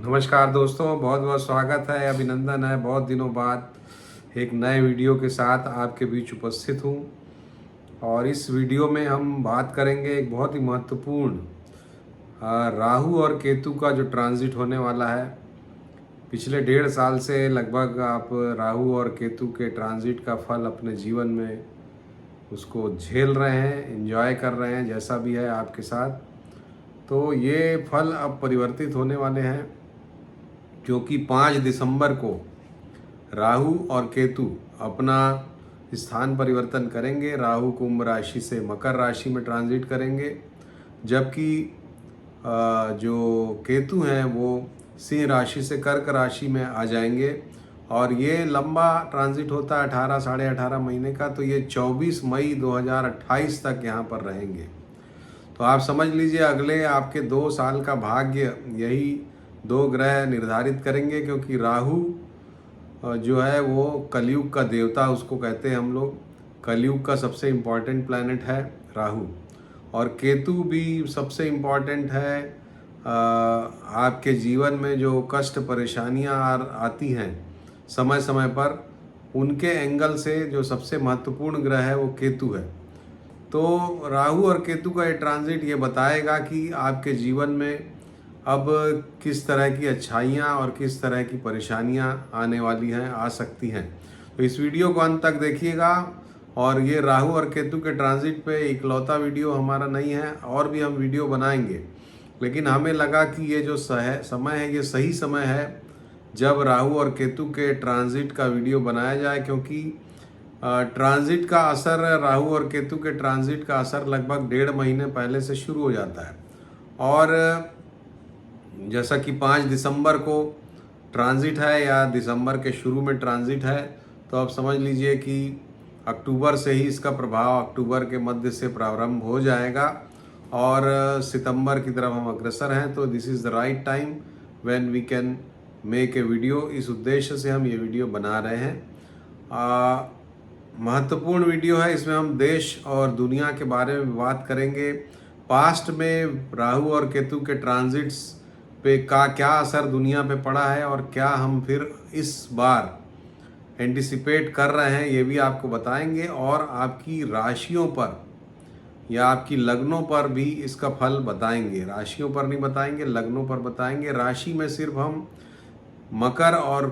नमस्कार दोस्तों, बहुत बहुत स्वागत है, अभिनंदन है। बहुत दिनों बाद एक नए वीडियो के साथ आपके बीच उपस्थित हूँ। और इस वीडियो में हम बात करेंगे एक बहुत ही महत्वपूर्ण राहु और केतु का जो ट्रांजिट होने वाला है। पिछले 1.5 साल से लगभग आप राहु और केतु के ट्रांजिट का फल अपने जीवन में उसको झेल रहे हैं, एंजॉय कर रहे हैं, जैसा भी है आपके साथ। तो ये फल अब परिवर्तित होने वाले हैं, क्योंकि 5 दिसंबर को राहु और केतु अपना स्थान परिवर्तन करेंगे। राहु कुंभ राशि से मकर राशि में ट्रांजिट करेंगे, जबकि जो केतु हैं वो सिंह राशि से कर्क राशि में आ जाएंगे। और ये लंबा ट्रांजिट होता है 18 साढ़े 18 महीने का, तो ये 24 मई 2028 तक यहाँ पर रहेंगे। तो आप समझ लीजिए अगले आपके 2 साल का भाग्य यही 2 ग्रह निर्धारित करेंगे, क्योंकि राहु जो है वो कलयुग का देवता उसको कहते हैं हम लोग। कलयुग का सबसे इम्पॉर्टेंट प्लैनेट है राहु। और केतु भी सबसे इम्पॉर्टेंट है। आपके जीवन में जो कष्ट परेशानियां आती हैं समय समय पर, उनके एंगल से जो सबसे महत्वपूर्ण ग्रह है वो केतु है। तो राहु और केतु का ये ट्रांजिट ये बताएगा कि आपके जीवन में अब किस तरह की अच्छाइयाँ और किस तरह की परेशानियाँ आने वाली हैं, आ सकती हैं। तो इस वीडियो को अंत तक देखिएगा। और ये राहु और केतु के ट्रांजिट पे इकलौता वीडियो हमारा नहीं है, और भी हम वीडियो बनाएंगे। लेकिन हमें लगा कि ये जो समय है ये सही समय है जब राहु और केतु के ट्रांजिट का वीडियो बनाया जाए, क्योंकि ट्रांजिट का असर, राहु और केतु के ट्रांजिट का असर लगभग 1.5 महीने पहले से शुरू हो जाता है। और जैसा कि 5 दिसंबर को ट्रांजिट है या दिसंबर के शुरू में ट्रांजिट है, तो आप समझ लीजिए कि अक्टूबर से ही इसका प्रभाव, अक्टूबर के मध्य से प्रारंभ हो जाएगा और सितंबर की तरफ हम अग्रसर हैं। तो this is the right time when we can make a video. इस उद्देश्य से हम ये वीडियो बना रहे हैं। महत्वपूर्ण वीडियो है, इसमें हम देश और दुनिया के बारे में बात करेंगे। पास्ट में राहु और केतु के ट्रांजिट्स पे का क्या असर दुनिया पे पड़ा है और क्या हम फिर इस बार एंटिसिपेट कर रहे हैं, ये भी आपको बताएंगे। और आपकी राशियों पर या आपकी लग्नों पर भी इसका फल बताएंगे। राशियों पर नहीं बताएंगे, लग्नों पर बताएंगे। राशि में सिर्फ हम मकर और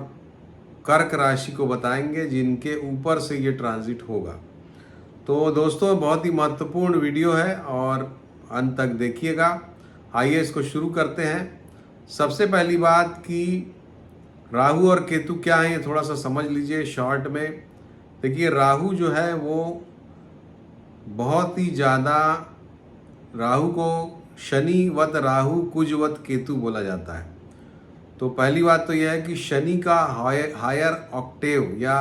कर्क राशि को बताएंगे, जिनके ऊपर से ये ट्रांजिट होगा। तो दोस्तों, बहुत ही महत्वपूर्ण वीडियो है और अंत तक देखिएगा। आइए इसको शुरू करते हैं। सबसे पहली बात कि राहु और केतु क्या है, ये थोड़ा सा समझ लीजिए शॉर्ट में। देखिए, राहु जो है वो बहुत ही ज़्यादा, राहु को शनिवत राहु कुजवत केतु बोला जाता है। तो पहली बात तो यह है कि शनि का हायर ऑक्टेव या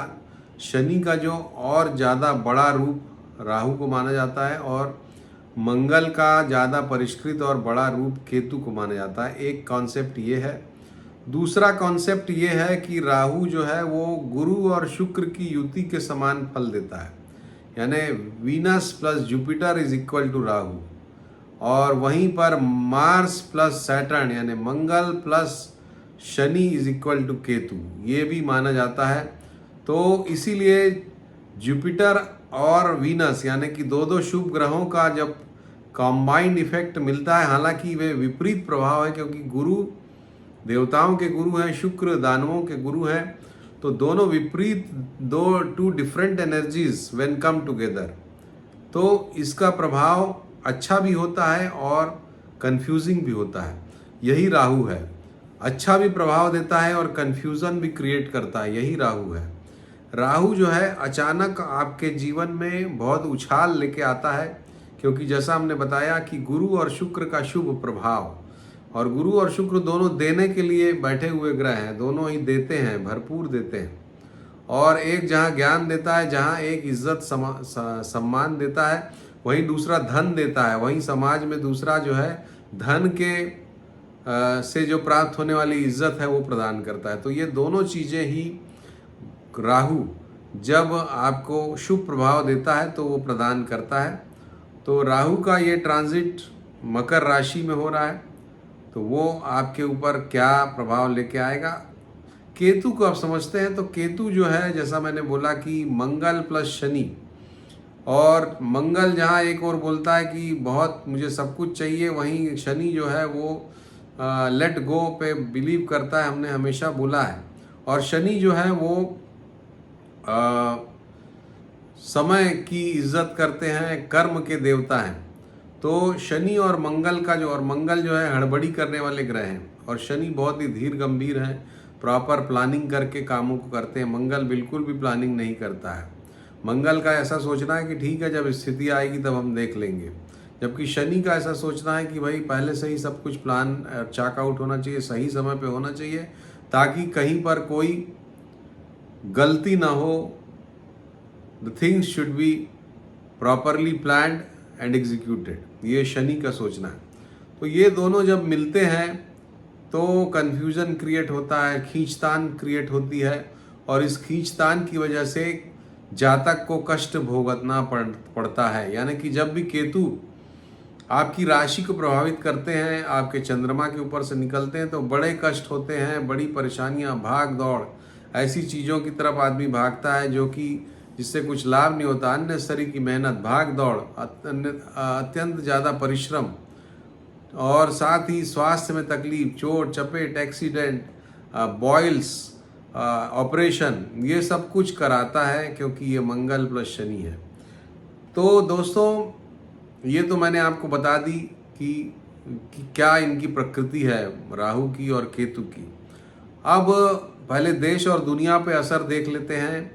शनि का जो और ज़्यादा बड़ा रूप राहु को माना जाता है, और मंगल का ज़्यादा परिष्कृत और बड़ा रूप केतु को माना जाता है। एक कॉन्सेप्ट ये है। दूसरा कॉन्सेप्ट ये है कि राहु जो है वो गुरु और शुक्र की युति के समान फल देता है, यानी Venus plus Jupiter is equal to Rahu. और वहीं पर मार्स प्लस सैटर्न यानी Mangal plus Shani is equal to Ketu, ये भी माना जाता है। तो इसीलिए जुपिटर और वीनस यानी कि दो शुभ ग्रहों का जब कॉम्बाइंड इफेक्ट मिलता है, हालांकि वे विपरीत प्रभाव है, क्योंकि गुरु देवताओं के गुरु हैं, शुक्र दानवों के गुरु हैं। तो दोनों विपरीत, two different energies when come together, तो इसका प्रभाव अच्छा भी होता है और कंफ्यूजिंग भी होता है। यही राहु है, अच्छा भी प्रभाव देता है और कंफ्यूजन भी क्रिएट करता है, यही राहु है। राहु जो है अचानक आपके जीवन में बहुत उछाल लेके आता है, क्योंकि जैसा हमने बताया कि गुरु और शुक्र का शुभ प्रभाव, और गुरु और शुक्र दोनों देने के लिए बैठे हुए ग्रह हैं, दोनों ही देते हैं, भरपूर देते हैं। और एक जहाँ ज्ञान देता है, जहाँ एक इज्जत सम्मान देता है, वहीं दूसरा धन देता है। वहीं समाज में दूसरा जो है धन के से जो प्राप्त होने वाली इज्जत है वो प्रदान करता है। तो ये दोनों चीज़ें ही राहु जब आपको शुभ प्रभाव देता है तो वो प्रदान करता है। तो राहु का ये ट्रांजिट मकर राशि में हो रहा है, तो वो आपके ऊपर क्या प्रभाव लेके आएगा। केतु को आप समझते हैं तो केतु जो है, जैसा मैंने बोला कि मंगल प्लस शनि, और मंगल जहाँ एक और बोलता है कि बहुत मुझे सब कुछ चाहिए, वहीं शनि जो है वो लेट गो पे बिलीव करता है, हमने हमेशा बोला है। और शनि जो है वो आ, समय की इज्जत करते हैं, कर्म के देवता हैं। तो शनि और मंगल का जो, और मंगल जो है हड़बड़ी करने वाले ग्रह हैं, और शनि बहुत ही धीर गंभीर हैं, प्रॉपर प्लानिंग करके कामों को करते हैं। मंगल बिल्कुल भी प्लानिंग नहीं करता है। मंगल का ऐसा सोचना है कि ठीक है जब स्थिति आएगी तब हम देख लेंगे, जबकि शनि का ऐसा सोचना है कि भाई पहले से ही सब कुछ प्लान चाक आउट होना चाहिए, सही समय पे होना चाहिए, ताकि कहीं पर कोई गलती ना हो। The things should be properly planned and executed, ये शनि का सोचना है। तो ये दोनों जब मिलते हैं तो कन्फ्यूज़न क्रिएट होता है, खींचतान क्रिएट होती है, और इस खींचतान की वजह से जातक को कष्ट भुगतना पड़ता है। यानी कि जब भी केतु आपकी राशि को प्रभावित करते हैं, आपके चंद्रमा के ऊपर से निकलते हैं, तो बड़े कष्ट होते हैं, बड़ी परेशानियां, भाग दौड़, ऐसी चीज़ों की तरफ आदमी भागता है जो कि जिससे कुछ लाभ नहीं होता। अन्य शरीर की मेहनत, भाग दौड़, अत्यंत ज़्यादा परिश्रम, और साथ ही स्वास्थ्य में तकलीफ, चोट चपेट, एक्सीडेंट, बॉइल्स, ऑपरेशन, ये सब कुछ कराता है, क्योंकि ये मंगल प्लस शनि है। तो दोस्तों ये तो मैंने आपको बता दी कि क्या इनकी प्रकृति है, राहु की और केतु की। अब पहले देश और दुनिया पे असर देख लेते हैं,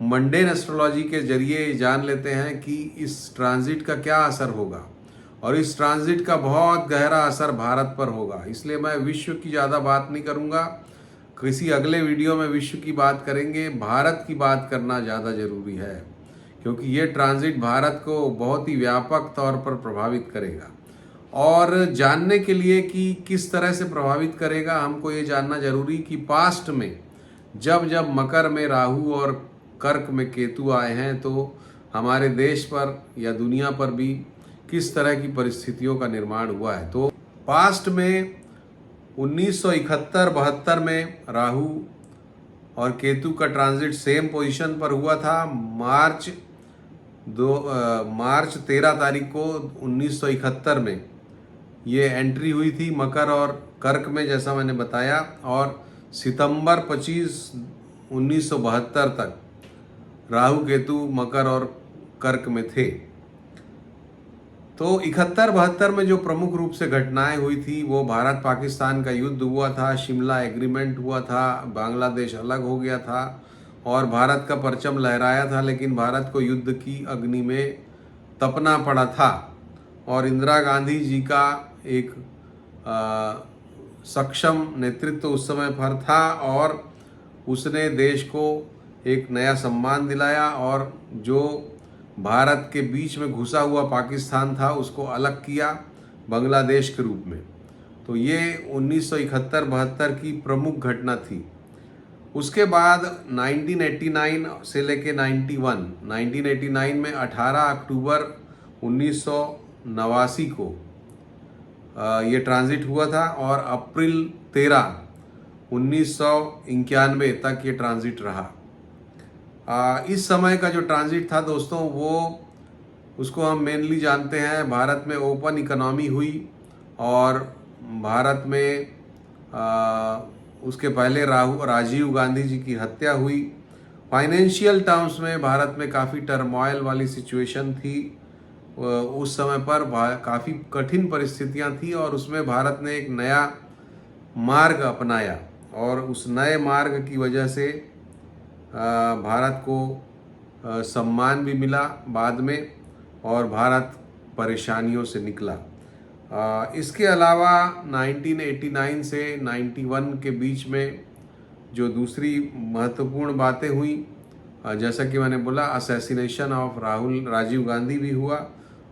मंडेन एस्ट्रोलॉजी के जरिए जान लेते हैं कि इस ट्रांजिट का क्या असर होगा, और इस ट्रांजिट का बहुत गहरा असर भारत पर होगा। इसलिए मैं विश्व की ज़्यादा बात नहीं करूँगा, किसी अगले वीडियो में विश्व की बात करेंगे। भारत की बात करना ज़्यादा ज़रूरी है, क्योंकि ये ट्रांजिट भारत को बहुत ही व्यापक तौर पर प्रभावित करेगा। और जानने के लिए कि किस तरह से प्रभावित करेगा, हमको ये जानना जरूरी कि पास्ट में जब जब मकर में राहु और कर्क में केतु आए हैं, तो हमारे देश पर या दुनिया पर भी किस तरह की परिस्थितियों का निर्माण हुआ है। तो पास्ट में 1971-72 में राहु और केतु का ट्रांजिट सेम पोजीशन पर हुआ था। मार्च 13 तारीख को 1971 में ये एंट्री हुई थी मकर और कर्क में, जैसा मैंने बताया, और सितंबर 25 1972 तक राहु केतु मकर और कर्क में थे। तो 71-72 में जो प्रमुख रूप से घटनाएं हुई थी वो भारत पाकिस्तान का युद्ध हुआ था, शिमला एग्रीमेंट हुआ था, बांग्लादेश अलग हो गया था और भारत का परचम लहराया था, लेकिन भारत को युद्ध की अग्नि में तपना पड़ा था। और इंदिरा गांधी जी का एक सक्षम नेतृत्व उस समय पर था, और उसने देश को एक नया सम्मान दिलाया, और जो भारत के बीच में घुसा हुआ पाकिस्तान था उसको अलग किया बांग्लादेश के रूप में। तो ये 1971-72 की प्रमुख घटना थी। उसके बाद 1989 से लेके 1989 में 18 अक्टूबर 1989 को ये ट्रांजिट हुआ था, और अप्रैल 13 1991 तक ये ट्रांजिट रहा। इस समय का जो ट्रांजिट था दोस्तों, वो उसको हम मेनली जानते हैं, भारत में ओपन इकोनॉमी हुई, और भारत में उसके पहले राजीव गांधी जी की हत्या हुई। फाइनेंशियल टर्म्स में भारत में काफ़ी टर्मोइल वाली सिचुएशन थी। उस समय पर काफ़ी कठिन परिस्थितियां थी, और उसमें भारत ने एक नया मार्ग अपनाया, और उस नए मार्ग की वजह से भारत को सम्मान भी मिला बाद में, और भारत परेशानियों से निकला। इसके अलावा 1989 से 91 के बीच में जो दूसरी महत्वपूर्ण बातें हुई, जैसा कि मैंने बोला, असैसिनेशन ऑफ राजीव गांधी भी हुआ,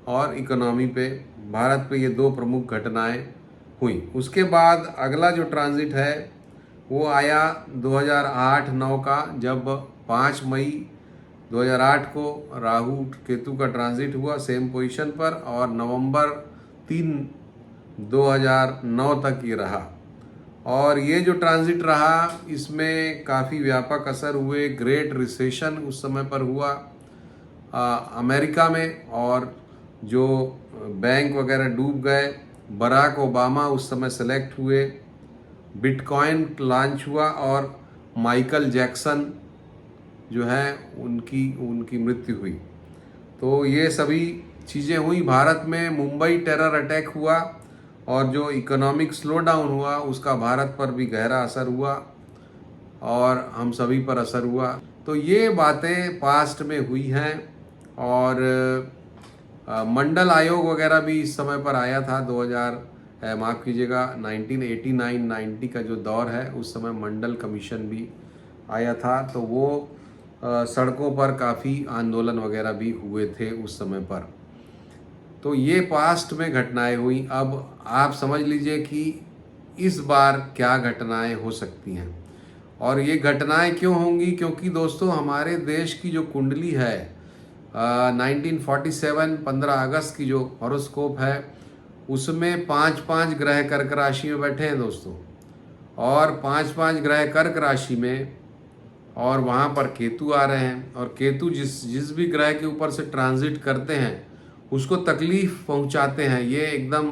और इकोनॉमी पे, भारत पे ये दो प्रमुख घटनाएं हुई। उसके बाद अगला जो ट्रांजिट है वो आया 2008-9 का, जब 5 मई 2008 को राहु केतु का ट्रांजिट हुआ सेम पोजीशन पर, और नवंबर 3 2009 तक ये रहा। और ये जो ट्रांजिट रहा इसमें काफ़ी व्यापक असर हुए। ग्रेट रिसेशन उस समय पर हुआ अमेरिका में, और जो बैंक वगैरह डूब गए। बराक ओबामा उस समय सेलेक्ट हुए, बिटकॉइन लॉन्च हुआ, और माइकल जैक्सन जो है उनकी मृत्यु हुई। तो ये सभी चीज़ें हुई। भारत में मुंबई टेरर अटैक हुआ, और जो इकोनॉमिक स्लो डाउन हुआ उसका भारत पर भी गहरा असर हुआ, और हम सभी पर असर हुआ। तो ये बातें पास्ट में हुई हैं। और मंडल आयोग वगैरह भी इस समय पर आया था। माफ़ कीजिएगा 1989-90 का जो दौर है उस समय मंडल कमीशन भी आया था। तो वो सड़कों पर काफ़ी आंदोलन वगैरह भी हुए थे उस समय पर। तो ये पास्ट में घटनाएं हुई। अब आप समझ लीजिए कि इस बार क्या घटनाएं हो सकती हैं, और ये घटनाएं क्यों होंगी। क्योंकि दोस्तों हमारे देश की जो कुंडली है 1947 15 अगस्त की जो हॉरोस्कोप है उसमें 5-5 ग्रह कर्क राशि में बैठे हैं दोस्तों, और 5-5 ग्रह कर्क राशि में, और वहाँ पर केतु आ रहे हैं। और केतु जिस भी ग्रह के ऊपर से ट्रांजिट करते हैं उसको तकलीफ पहुँचाते हैं। ये एकदम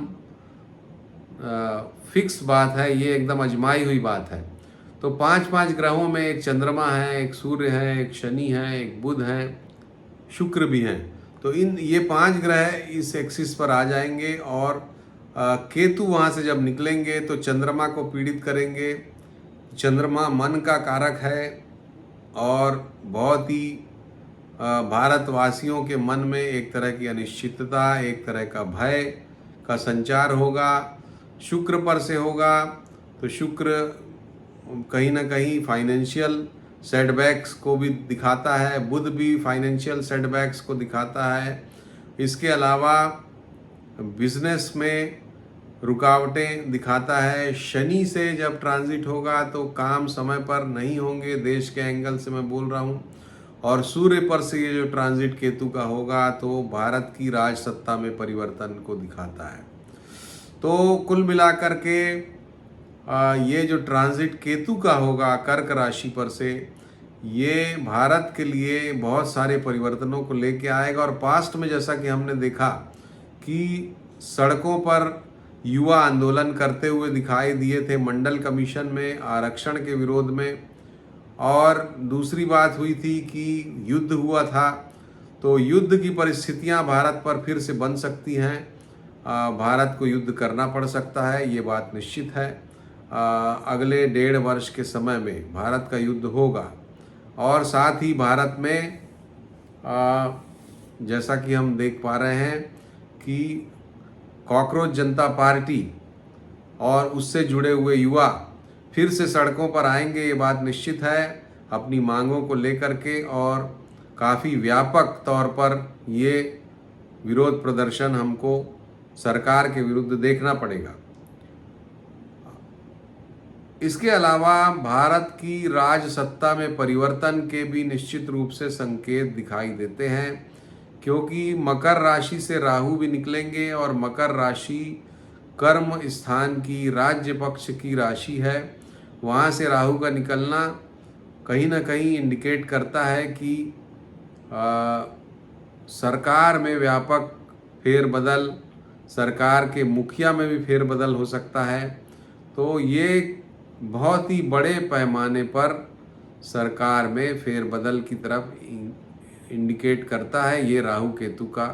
फिक्स बात है, ये एकदम अजमाई हुई बात है। तो 5-5 ग्रहों में एक चंद्रमा है, एक सूर्य है, एक शनि है, एक बुध है, शुक्र भी हैं। तो ये 5 ग्रह इस एक्सिस पर आ जाएंगे, और केतु वहाँ से जब निकलेंगे तो चंद्रमा को पीड़ित करेंगे। चंद्रमा मन का कारक है, और बहुत ही भारतवासियों के मन में एक तरह की अनिश्चितता, एक तरह का भय का संचार होगा। शुक्र पर से होगा, तो शुक्र कहीं ना कहीं फाइनेंशियल सेटबैक्स को भी दिखाता है। बुध भी फाइनेंशियल सेटबैक्स को दिखाता है। इसके अलावा बिजनेस में रुकावटें दिखाता है। शनि से जब ट्रांजिट होगा तो काम समय पर नहीं होंगे, देश के एंगल से मैं बोल रहा हूँ। और सूर्य पर से ये जो ट्रांजिट केतु का होगा तो भारत की राज सत्ता में परिवर्तन को दिखाता है। तो कुल मिलाकर के ये जो ट्रांजिट केतु का होगा कर्क राशि पर से, ये भारत के लिए बहुत सारे परिवर्तनों को लेके आएगा। और पास्ट में जैसा कि हमने देखा कि सड़कों पर युवा आंदोलन करते हुए दिखाई दिए थे मंडल कमीशन में आरक्षण के विरोध में। और दूसरी बात हुई थी कि युद्ध हुआ था, तो युद्ध की परिस्थितियां भारत पर फिर से बन सकती हैं। भारत को युद्ध करना पड़ सकता है, ये बात निश्चित है। अगले 1.5 वर्ष के समय में भारत का युद्ध होगा। और साथ ही भारत में जैसा कि हम देख पा रहे हैं कि कॉकरोच जनता पार्टी और उससे जुड़े हुए युवा फिर से सड़कों पर आएंगे, ये बात निश्चित है, अपनी मांगों को लेकर के। और काफ़ी व्यापक तौर पर ये विरोध प्रदर्शन हमको सरकार के विरुद्ध देखना पड़ेगा। इसके अलावा भारत की राज सत्ता में परिवर्तन के भी निश्चित रूप से संकेत दिखाई देते हैं, क्योंकि मकर राशि से राहु भी निकलेंगे, और मकर राशि कर्म स्थान की राज्य पक्ष की राशि है। वहाँ से राहु का निकलना कहीं ना कहीं इंडिकेट करता है कि सरकार में व्यापक फेरबदल, सरकार के मुखिया में भी फेरबदल हो सकता है। तो ये बहुत ही बड़े पैमाने पर सरकार में फेरबदल की तरफ इंडिकेट करता है ये राहु केतु का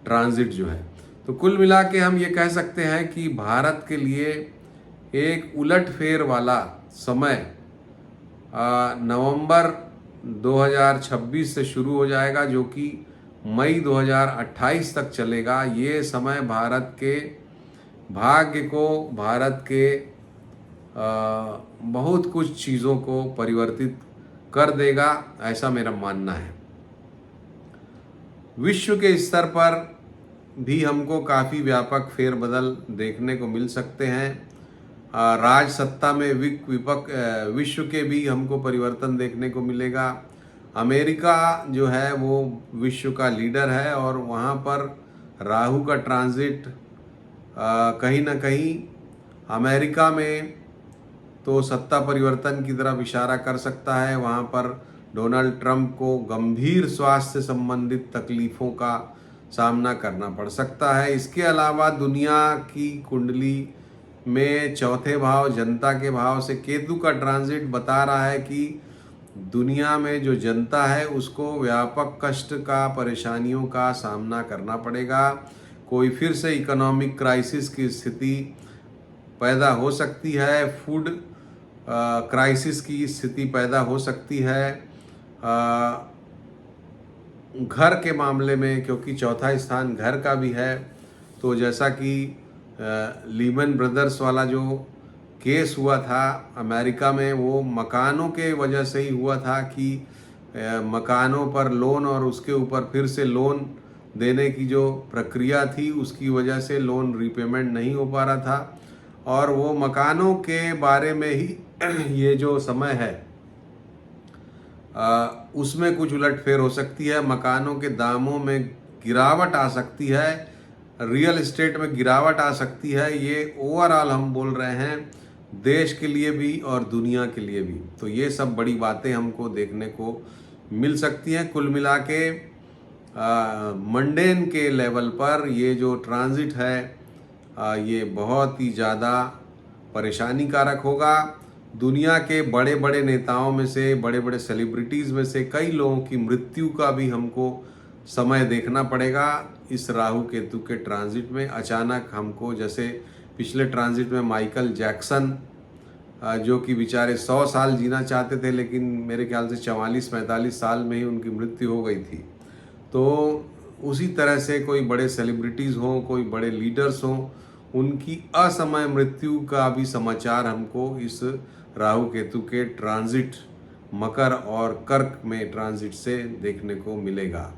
ट्रांजिट जो है। तो कुल मिला के हम ये कह सकते हैं कि भारत के लिए एक उलट फेर वाला समय नवंबर 2026 से शुरू हो जाएगा, जो कि मई 2028 तक चलेगा। ये समय भारत के भाग्य को, भारत के बहुत कुछ चीज़ों को परिवर्तित कर देगा, ऐसा मेरा मानना है। विश्व के स्तर पर भी हमको काफ़ी व्यापक फेरबदल देखने को मिल सकते हैं। राज सत्ता में विश्व के भी हमको परिवर्तन देखने को मिलेगा। अमेरिका जो है वो विश्व का लीडर है, और वहाँ पर राहु का ट्रांजिट कहीं ना कहीं अमेरिका में तो सत्ता परिवर्तन की तरफ इशारा कर सकता है। वहाँ पर डोनाल्ड ट्रंप को गंभीर स्वास्थ्य से संबंधित तकलीफ़ों का सामना करना पड़ सकता है। इसके अलावा दुनिया की कुंडली में चौथे भाव जनता के भाव से केतु का ट्रांजिट बता रहा है कि दुनिया में जो जनता है उसको व्यापक कष्ट का, परेशानियों का सामना करना पड़ेगा। कोई फिर से इकोनॉमिक क्राइसिस की स्थिति पैदा हो सकती है, फूड क्राइसिस की स्थिति पैदा हो सकती है। घर के मामले में, क्योंकि चौथा स्थान घर का भी है, तो जैसा कि लीमन ब्रदर्स वाला जो केस हुआ था अमेरिका में, वो मकानों के वजह से ही हुआ था कि मकानों पर लोन और उसके ऊपर फिर से लोन देने की जो प्रक्रिया थी उसकी वजह से लोन रीपेमेंट नहीं हो पा रहा था। और वो मकानों के बारे में ही ये जो समय है उसमें कुछ उलटफेर हो सकती है। मकानों के दामों में गिरावट आ सकती है, रियल एस्टेट में गिरावट आ सकती है। ये ओवरऑल हम बोल रहे हैं देश के लिए भी और दुनिया के लिए भी। तो ये सब बड़ी बातें हमको देखने को मिल सकती हैं। कुल मिला के मंडेन के लेवल पर ये जो ट्रांजिट है ये बहुत ही ज़्यादा परेशानी कारक होगा। दुनिया के बड़े बड़े नेताओं में से, बड़े बड़े सेलिब्रिटीज़ में से कई लोगों की मृत्यु का भी हमको समय देखना पड़ेगा इस राहु केतु के ट्रांजिट में। अचानक हमको, जैसे पिछले ट्रांजिट में माइकल जैक्सन जो कि बेचारे 100 साल जीना चाहते थे, लेकिन मेरे ख्याल से 44-45 साल में ही उनकी मृत्यु हो गई थी। तो उसी तरह से कोई बड़े सेलिब्रिटीज़ हों, कोई बड़े लीडर्स हों, उनकी असमय मृत्यु का भी समाचार हमको इस राहु केतु के ट्रांजिट, मकर और कर्क में ट्रांजिट से देखने को मिलेगा।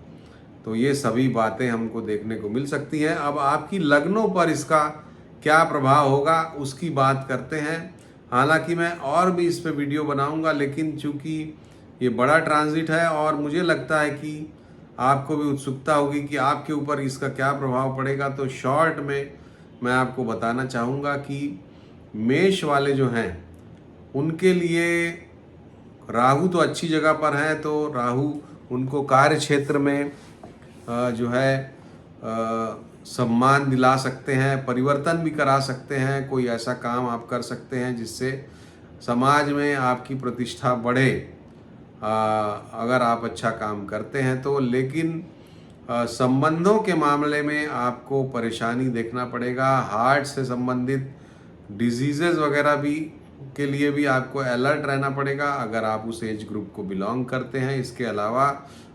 तो ये सभी बातें हमको देखने को मिल सकती हैं। अब आपकी लग्नों पर इसका क्या प्रभाव होगा उसकी बात करते हैं। हालांकि मैं और भी इस पे वीडियो बनाऊंगा, लेकिन चूंकि ये बड़ा ट्रांजिट है और मुझे लगता है कि आपको भी उत्सुकता होगी कि आपके ऊपर इसका क्या प्रभाव पड़ेगा, तो शॉर्ट में मैं आपको बताना चाहूँगा कि मेष वाले जो हैं उनके लिए राहु तो अच्छी जगह पर है, तो राहु उनको कार्य क्षेत्र में जो है सम्मान दिला सकते हैं, परिवर्तन भी करा सकते हैं। कोई ऐसा काम आप कर सकते हैं जिससे समाज में आपकी प्रतिष्ठा बढ़े, अगर आप अच्छा काम करते हैं तो। लेकिन संबंधों के मामले में आपको परेशानी देखना पड़ेगा। हार्ट से संबंधित डिजीज़ेज़ वगैरह भी के लिए भी आपको अलर्ट रहना पड़ेगा अगर आप उस एज ग्रुप को बिलोंग करते हैं। इसके अलावा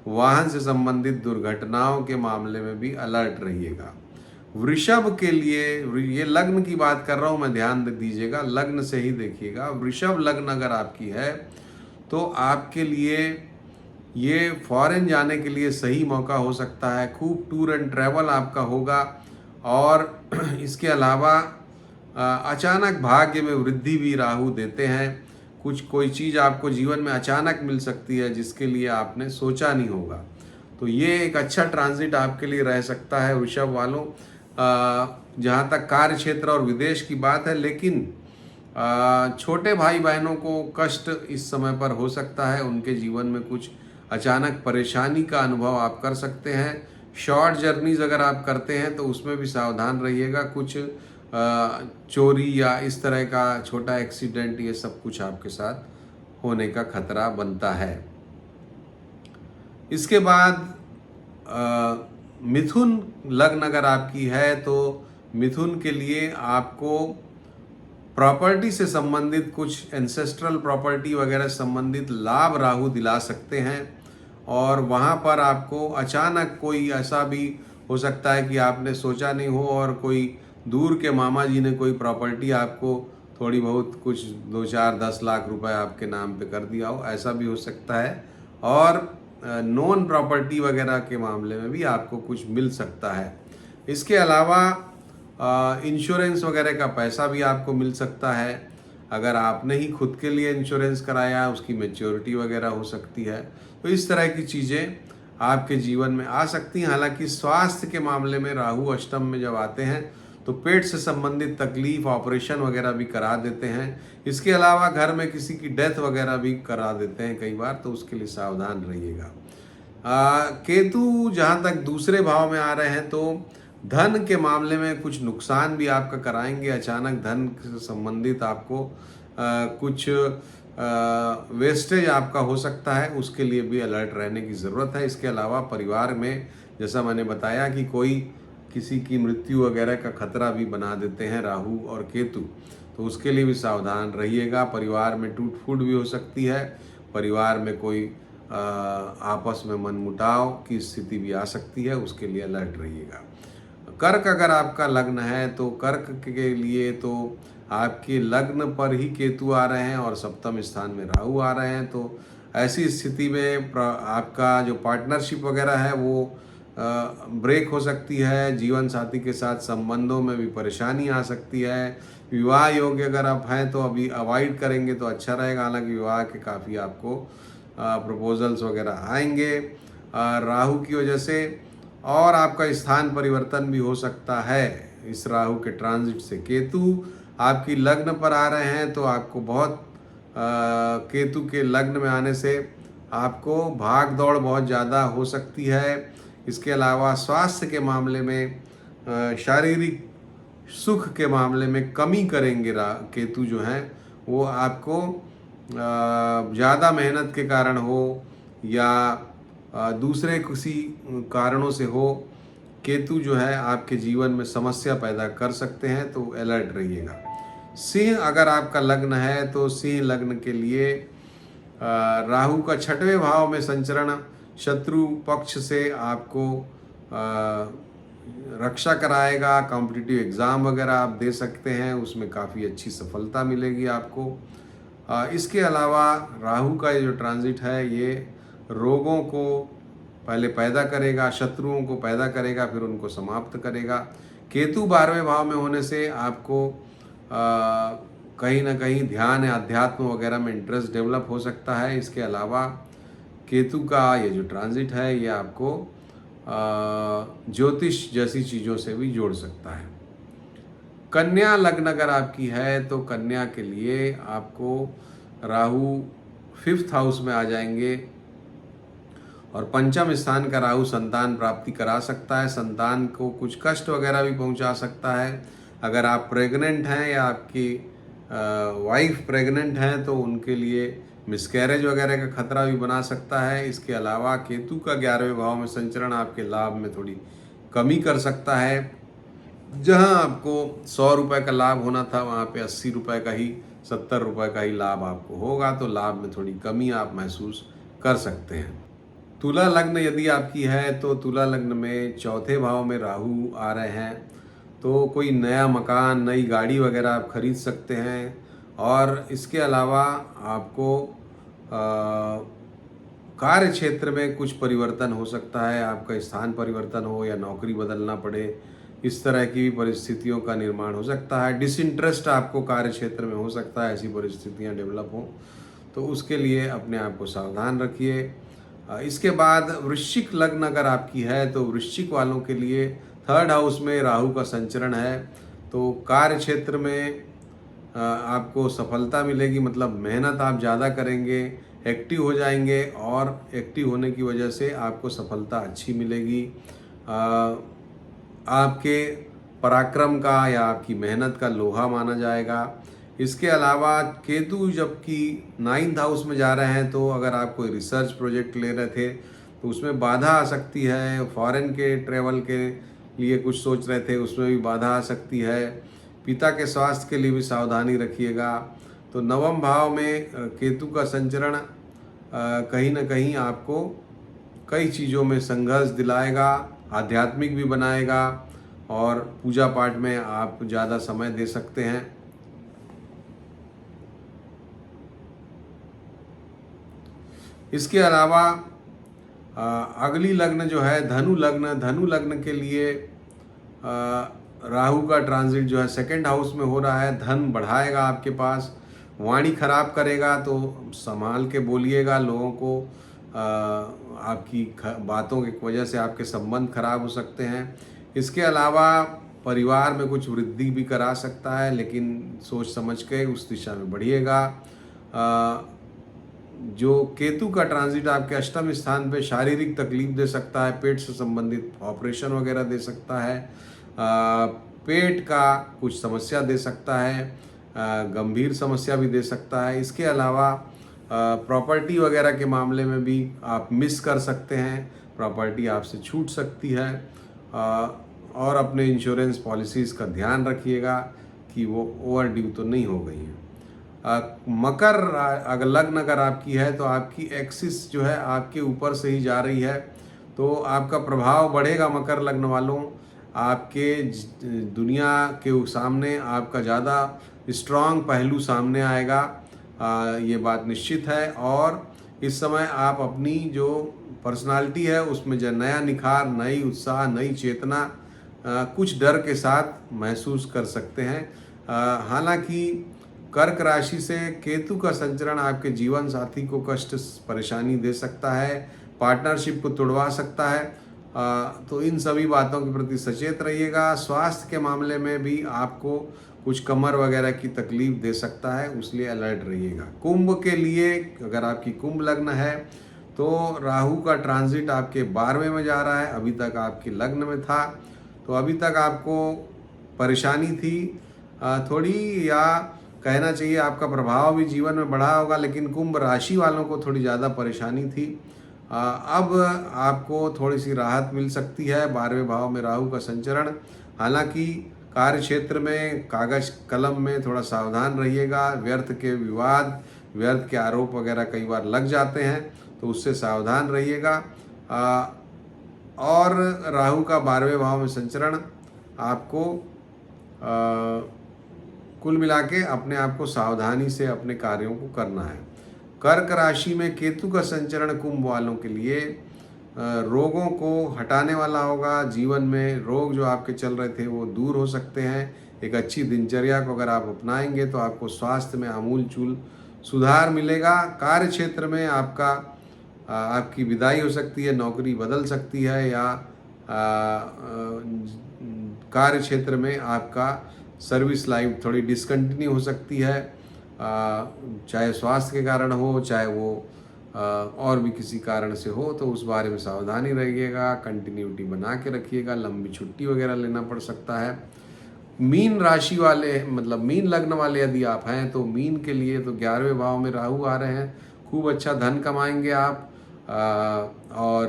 वाहन से संबंधित दुर्घटनाओं के मामले में भी अलर्ट रहिएगा। वृषभ के लिए, ये लग्न की बात कर रहा हूँ मैं, ध्यान दीजिएगा, लग्न से ही देखिएगा। वृषभ लग्न अगर आपकी है तो आपके लिए ये फॉरेन जाने के लिए सही मौका हो सकता है। खूब टूर एंड ट्रैवल आपका होगा। और इसके अलावा अचानक भाग्य में वृद्धि भी राहु देते हैं। कोई चीज़ आपको जीवन में अचानक मिल सकती है जिसके लिए आपने सोचा नहीं होगा। तो ये एक अच्छा ट्रांजिट आपके लिए रह सकता है वृषभ वालों। जहाँ तक कार्य क्षेत्र और विदेश की बात है, लेकिन छोटे भाई बहनों को कष्ट इस समय पर हो सकता है। उनके जीवन में कुछ अचानक परेशानी का अनुभव आप कर सकते हैं। शॉर्ट जर्नीज अगर आप करते हैं तो उसमें भी सावधान रहिएगा। कुछ चोरी या इस तरह का छोटा एक्सीडेंट, ये सब कुछ आपके साथ होने का खतरा बनता है। इसके बाद मिथुन लग्न अगर आपकी है तो मिथुन के लिए आपको प्रॉपर्टी से संबंधित, कुछ एंसेस्ट्रल प्रॉपर्टी वगैरह संबंधित लाभ राहु दिला सकते हैं। और वहाँ पर आपको अचानक कोई ऐसा भी हो सकता है कि आपने सोचा नहीं हो और कोई दूर के मामा जी ने कोई प्रॉपर्टी आपको थोड़ी बहुत कुछ 2-4-10 लाख रुपए आपके नाम पे कर दिया हो, ऐसा भी हो सकता है। और नॉन प्रॉपर्टी वगैरह के मामले में भी आपको कुछ मिल सकता है। इसके अलावा इंश्योरेंस वगैरह का पैसा भी आपको मिल सकता है। अगर आपने ही खुद के लिए इंश्योरेंस कराया, उसकी मैच्योरिटी वगैरह हो सकती है। तो इस तरह की चीज़ें आपके जीवन में आ सकती हैं। हालांकि स्वास्थ्य के मामले में राहु अष्टम में जब आते हैं तो पेट से संबंधित तकलीफ, ऑपरेशन वगैरह भी करा देते हैं। इसके अलावा घर में किसी की डेथ वगैरह भी करा देते हैं कई बार, तो उसके लिए सावधान रहिएगा। केतु जहाँ तक दूसरे भाव में आ रहे हैं तो धन के मामले में कुछ नुकसान भी आपका कराएंगे। अचानक धन से संबंधित आपको कुछ वेस्टेज आपका हो सकता है, उसके लिए भी अलर्ट रहने की ज़रूरत है। इसके अलावा परिवार में जैसा मैंने बताया कि कोई किसी की मृत्यु वगैरह का खतरा भी बना देते हैं राहु और केतु, तो उसके लिए भी सावधान रहिएगा। परिवार में टूट फूट भी हो सकती है, परिवार में कोई आपस में मनमुटाव की स्थिति भी आ सकती है, उसके लिए अलर्ट रहिएगा। कर्क अगर आपका लग्न है तो कर्क के लिए तो आपके लग्न पर ही केतु आ रहे हैं और सप्तम स्थान में राहु आ रहे हैं, तो ऐसी स्थिति में आपका जो पार्टनरशिप वगैरह है वो ब्रेक हो सकती है। जीवन साथी के साथ संबंधों में भी परेशानी आ सकती है। विवाह योग्य अगर आप हैं तो अभी अवॉइड करेंगे तो अच्छा रहेगा, हालांकि विवाह के काफ़ी आपको प्रपोजल्स वगैरह आएंगे राहु की वजह से। और आपका स्थान परिवर्तन भी हो सकता है इस राहु के ट्रांजिट से। केतु आपकी लग्न पर आ रहे हैं तो आपको बहुत केतु के लग्न में आने से आपको भाग दौड़ बहुत ज़्यादा हो सकती है। इसके अलावा स्वास्थ्य के मामले में, शारीरिक सुख के मामले में कमी करेंगे केतु जो हैं वो आपको ज़्यादा मेहनत के कारण हो या दूसरे किसी कारणों से हो, केतु जो है आपके जीवन में समस्या पैदा कर सकते हैं, तो अलर्ट रहिएगा। सिंह अगर आपका लग्न है तो सिंह लग्न के लिए राहु का 6वें भाव में संचरण शत्रु पक्ष से आपको रक्षा कराएगा। कॉम्पिटिटिव एग्ज़ाम वगैरह आप दे सकते हैं, उसमें काफ़ी अच्छी सफलता मिलेगी आपको। इसके अलावा राहु का ये जो ट्रांजिट है ये रोगों को पहले पैदा करेगा, शत्रुओं को पैदा करेगा, फिर उनको समाप्त करेगा। केतु 12वें भाव में होने से आपको कहीं ना कहीं ध्यान या अध्यात्म वगैरह में इंटरेस्ट डेवलप हो सकता है। इसके अलावा केतु का ये जो ट्रांजिट है ये आपको ज्योतिष जैसी चीज़ों से भी जोड़ सकता है। कन्या लग्न अगर आपकी है तो कन्या के लिए आपको राहु 5th हाउस में आ जाएंगे और पंचम स्थान का राहु संतान प्राप्ति करा सकता है। संतान को कुछ कष्ट वगैरह भी पहुंचा सकता है। अगर आप प्रेग्नेंट हैं या आपकी वाइफ प्रेग्नेंट हैं तो उनके लिए मिसकैरेज वगैरह का खतरा भी बना सकता है। इसके अलावा केतु का 11वें भाव में संचरण आपके लाभ में थोड़ी कमी कर सकता है। जहां आपको 100 रुपये का लाभ होना था वहां पे 80 रुपये का ही, 70 रुपये का ही लाभ आपको होगा, तो लाभ में थोड़ी कमी आप महसूस कर सकते हैं। तुला लग्न यदि आपकी है तो तुला लग्न में 4थे भाव में राहु आ रहे हैं, तो कोई नया मकान, नई गाड़ी वगैरह आप खरीद सकते हैं। और इसके अलावा आपको कार्य क्षेत्र में कुछ परिवर्तन हो सकता है, आपका स्थान परिवर्तन हो या नौकरी बदलना पड़े, इस तरह की परिस्थितियों का निर्माण हो सकता है। डिसइंटरेस्ट आपको कार्य क्षेत्र में हो सकता है, ऐसी परिस्थितियां डेवलप हों, तो उसके लिए अपने आप को सावधान रखिए। इसके बाद वृश्चिक लग्न अगर आपकी है तो वृश्चिक वालों के लिए 3rd हाउस में राहु का संचरण है, तो कार्य क्षेत्र में आपको सफलता मिलेगी, मतलब मेहनत आप ज़्यादा करेंगे, एक्टिव हो जाएंगे और एक्टिव होने की वजह से आपको सफलता अच्छी मिलेगी। आपके पराक्रम का या आपकी मेहनत का लोहा माना जाएगा। इसके अलावा केतु जबकि 9th हाउस में जा रहे हैं तो अगर आप कोई रिसर्च प्रोजेक्ट ले रहे थे तो उसमें बाधा आ सकती है। फॉरेन के ट्रैवल के लिए कुछ सोच रहे थे, उसमें भी बाधा आ सकती है। पिता के स्वास्थ्य के लिए भी सावधानी रखिएगा। तो 9वें भाव में केतु का संचरण कहीं ना कहीं आपको कई चीज़ों में संघर्ष दिलाएगा, आध्यात्मिक भी बनाएगा और पूजा पाठ में आप ज़्यादा समय दे सकते हैं। इसके अलावा अगली लग्न जो है धनु लग्न, धनु लग्न के लिए राहु का ट्रांजिट जो है 2nd हाउस में हो रहा है। धन बढ़ाएगा आपके पास, वाणी खराब करेगा तो संभाल के बोलिएगा। लोगों को आपकी बातों की वजह से आपके संबंध खराब हो सकते हैं। इसके अलावा परिवार में कुछ वृद्धि भी करा सकता है, लेकिन सोच समझ के उस दिशा में बढ़िएगा। जो केतु का ट्रांजिट आपके अष्टम स्थान पे शारीरिक तकलीफ दे सकता है, पेट से संबंधित ऑपरेशन वगैरह दे सकता है, पेट का कुछ समस्या दे सकता है, गंभीर समस्या भी दे सकता है। इसके अलावा प्रॉपर्टी वगैरह के मामले में भी आप मिस कर सकते हैं, प्रॉपर्टी आपसे छूट सकती है। और अपने इंश्योरेंस पॉलिसीज़ का ध्यान रखिएगा कि वो ओवर ड्यू तो नहीं हो गई हैं। मकर अगर लग्न अगर आपकी है तो आपकी एक्सिस जो है आपके ऊपर से ही जा रही है, तो आपका प्रभाव बढ़ेगा। मकर लग्न वालों, आपके दुनिया के सामने आपका ज़्यादा स्ट्रांग पहलू सामने आएगा, ये बात निश्चित है। और इस समय आप अपनी जो पर्सनालिटी है उसमें जो नया निखार, नई उत्साह, नई चेतना कुछ डर के साथ महसूस कर सकते हैं। हालांकि कर्क राशि से केतु का संचरण आपके जीवन साथी को कष्ट परेशानी दे सकता है, पार्टनरशिप को तोड़वा सकता है। तो इन सभी बातों के प्रति सचेत रहिएगा। स्वास्थ्य के मामले में भी आपको कुछ कमर वगैरह की तकलीफ दे सकता है, इसलिए अलर्ट रहिएगा। कुंभ के लिए, अगर आपकी कुंभ लग्न है तो राहु का ट्रांजिट आपके 12वें में जा रहा है, अभी तक आपके लग्न में था, तो अभी तक आपको परेशानी थी थोड़ी, या कहना चाहिए आपका प्रभाव भी जीवन में बढ़ा होगा, लेकिन कुंभ राशि वालों को थोड़ी ज़्यादा परेशानी थी। अब आपको थोड़ी सी राहत मिल सकती है 12वें भाव में राहु का संचरण। हालांकि कार्य क्षेत्र में कागज कलम में थोड़ा सावधान रहिएगा। व्यर्थ के विवाद, व्यर्थ के आरोप वगैरह कई बार लग जाते हैं, तो उससे सावधान रहिएगा। और राहु का 12वें भाव में संचरण आपको कुल मिला के अपने आप को सावधानी से अपने कार्यों को करना है। कर्क राशि में केतु का संचरण कुंभ वालों के लिए रोगों को हटाने वाला होगा। जीवन में रोग जो आपके चल रहे थे वो दूर हो सकते हैं। एक अच्छी दिनचर्या को अगर आप अपनाएंगे तो आपको स्वास्थ्य में आमूलचूल सुधार मिलेगा। कार्य क्षेत्र में आपकी विदाई हो सकती है, नौकरी बदल सकती है, या कार्य क्षेत्र में आपका सर्विस लाइफ थोड़ी डिसकंटिन्यू हो सकती है, चाहे स्वास्थ्य के कारण हो, चाहे वो और भी किसी कारण से हो, तो उस बारे में सावधानी रहिएगा। कंटिन्यूटी बना के रखिएगा। लंबी छुट्टी वगैरह लेना पड़ सकता है। मीन राशि वाले, मतलब मीन लग्न वाले यदि आप हैं तो मीन के लिए तो 11वें भाव में राहु आ रहे हैं, खूब अच्छा धन कमाएंगे आप। और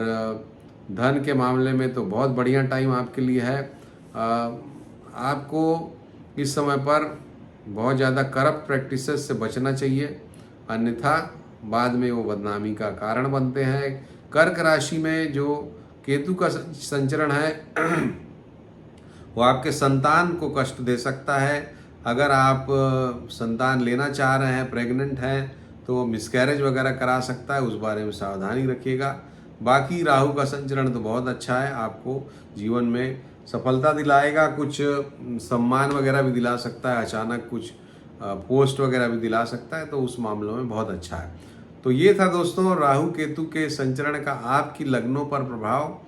धन के मामले में तो बहुत बढ़िया टाइम आपके लिए है। आपको इस समय पर बहुत ज़्यादा करप्ट प्रैक्टिसेस से बचना चाहिए, अन्यथा बाद में वो बदनामी का कारण बनते हैं। कर्क राशि में जो केतु का संचरण है वो आपके संतान को कष्ट दे सकता है। अगर आप संतान लेना चाह रहे हैं, प्रेग्नेंट हैं, तो मिसकैरेज वगैरह करा सकता है, उस बारे में सावधानी रखिएगा। बाकी राहु का संचरण तो बहुत अच्छा है, आपको जीवन में सफलता दिलाएगा, कुछ सम्मान वगैरह भी दिला सकता है, अचानक कुछ पोस्ट वगैरह भी दिला सकता है, तो उस मामलों में बहुत अच्छा है। तो ये था दोस्तों राहु केतु के संचरण का आपकी लग्नों पर प्रभाव।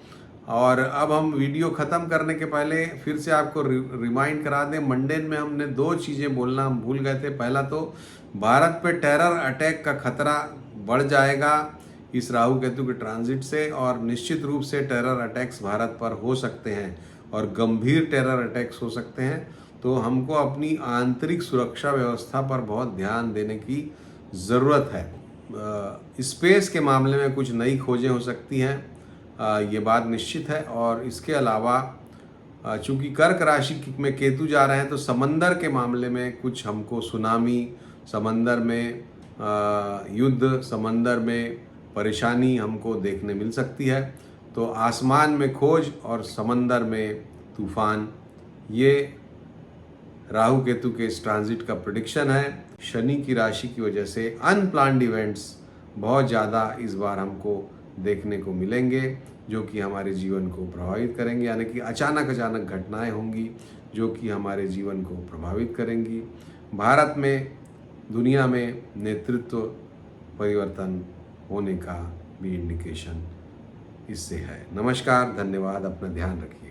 और अब हम वीडियो ख़त्म करने के पहले फिर से आपको रिमाइंड करा दें, मंडेन में हमने 2 चीज़ें बोलना हम भूल गए थे। पहला तो भारत पे टेरर अटैक का खतरा बढ़ जाएगा इस राहु केतु के ट्रांजिट से, और निश्चित रूप से टेरर अटैक्स भारत पर हो सकते हैं और गंभीर टेरर अटैक्स हो सकते हैं। तो हमको अपनी आंतरिक सुरक्षा व्यवस्था पर बहुत ध्यान देने की ज़रूरत है। स्पेस के मामले में कुछ नई खोजें हो सकती हैं, ये बात निश्चित है। और इसके अलावा चूंकि कर्क राशि में केतु जा रहे हैं, तो समंदर के मामले में कुछ हमको सुनामी, समंदर में युद्ध, समंदर में परेशानी हमको देखने मिल सकती है। तो आसमान में खोज और समंदर में तूफान, ये राहु केतु के इस ट्रांजिट का प्रेडिक्शन है। शनि की राशि की वजह से अनप्लान्ड इवेंट्स बहुत ज़्यादा इस बार हमको देखने को मिलेंगे, जो कि हमारे जीवन को प्रभावित करेंगे। यानी कि अचानक घटनाएं होंगी जो कि हमारे जीवन को प्रभावित करेंगी। भारत में, दुनिया में नेतृत्व परिवर्तन होने का भी इंडिकेशन इससे है। नमस्कार, धन्यवाद, अपना ध्यान रखिए।